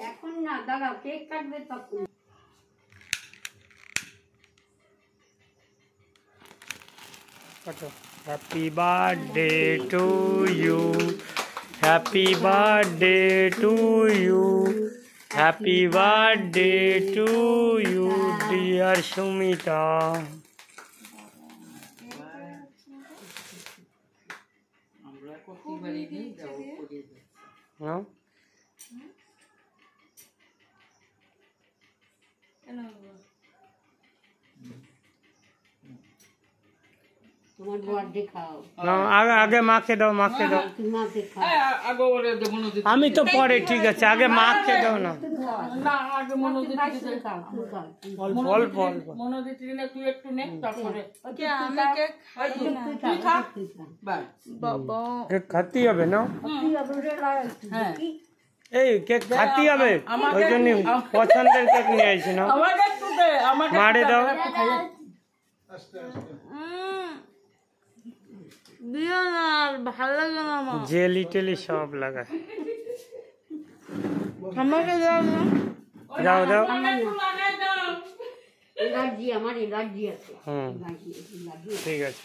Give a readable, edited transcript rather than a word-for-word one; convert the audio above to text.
এখন না দাঁড়াও, কেক কাটবে তখন। Happy birthday to you, happy birthday to you, happy birthday to you dear Sumita. হ্যাঁ তোমার বার্থডে খাও। আগে মাকে দাও, মাকে দাও। তোমাকে খাও। আমি তো পরে, ঠিক আছে, আগে মাকে দাও না। অল্প অল্প তুই একটু নে, তারপরে কেক খাতেই হবে না? এই কেক খাতেই হবে, ওই জন্য পছন্দের কেক নিয়ে আসি না। মারে দাও। জেলি টেলি সব লাগায়। দাও দাও। এলার্জি, আমার এলার্জি আছে। ঠিক আছে।